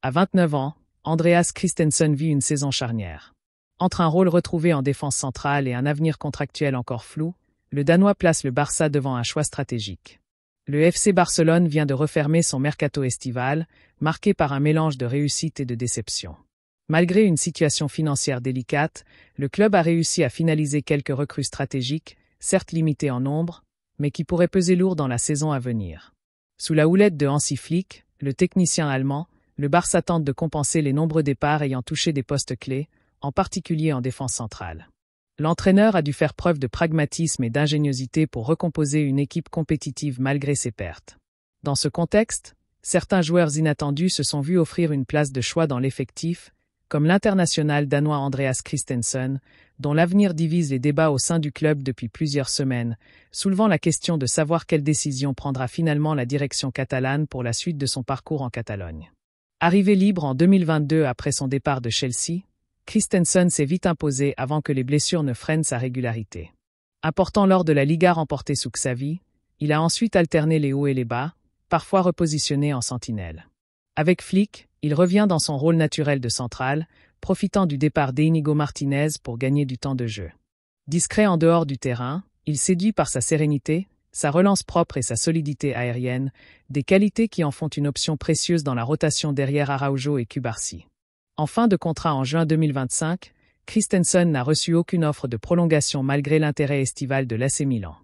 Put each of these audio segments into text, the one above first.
À 29 ans, Andreas Christensen vit une saison charnière. Entre un rôle retrouvé en défense centrale et un avenir contractuel encore flou, le Danois place le Barça devant un choix stratégique. Le FC Barcelone vient de refermer son mercato estival, marqué par un mélange de réussite et de déception. Malgré une situation financière délicate, le club a réussi à finaliser quelques recrues stratégiques, certes limitées en nombre, mais qui pourraient peser lourd dans la saison à venir. Sous la houlette de Hansi Flick, le technicien allemand, le Barça tente de compenser les nombreux départs ayant touché des postes clés, en particulier en défense centrale. L'entraîneur a dû faire preuve de pragmatisme et d'ingéniosité pour recomposer une équipe compétitive malgré ses pertes. Dans ce contexte, certains joueurs inattendus se sont vus offrir une place de choix dans l'effectif, comme l'international danois Andreas Christensen, dont l'avenir divise les débats au sein du club depuis plusieurs semaines, soulevant la question de savoir quelle décision prendra finalement la direction catalane pour la suite de son parcours en Catalogne. Arrivé libre en 2022 après son départ de Chelsea, Christensen s'est vite imposé avant que les blessures ne freinent sa régularité. Important lors de la Liga remportée sous Xavi, il a ensuite alterné les hauts et les bas, parfois repositionné en sentinelle. Avec Flick, il revient dans son rôle naturel de central, profitant du départ d'Íñigo Martínez pour gagner du temps de jeu. Discret en dehors du terrain, il séduit par sa sérénité, sa relance propre et sa solidité aérienne, des qualités qui en font une option précieuse dans la rotation derrière Araujo et Cubarsí. En fin de contrat en juin 2025, Christensen n'a reçu aucune offre de prolongation malgré l'intérêt estival de l'AC Milan.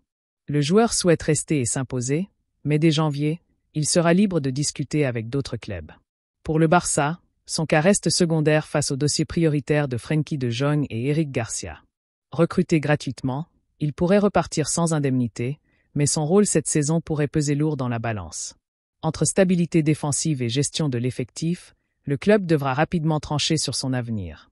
Le joueur souhaite rester et s'imposer, mais dès janvier, il sera libre de discuter avec d'autres clubs. Pour le Barça, son cas reste secondaire face au dossier prioritaire de Frenkie de Jong et Eric Garcia. Recruté gratuitement, il pourrait repartir sans indemnité, mais son rôle cette saison pourrait peser lourd dans la balance. Entre stabilité défensive et gestion de l'effectif, le club devra rapidement trancher sur son avenir.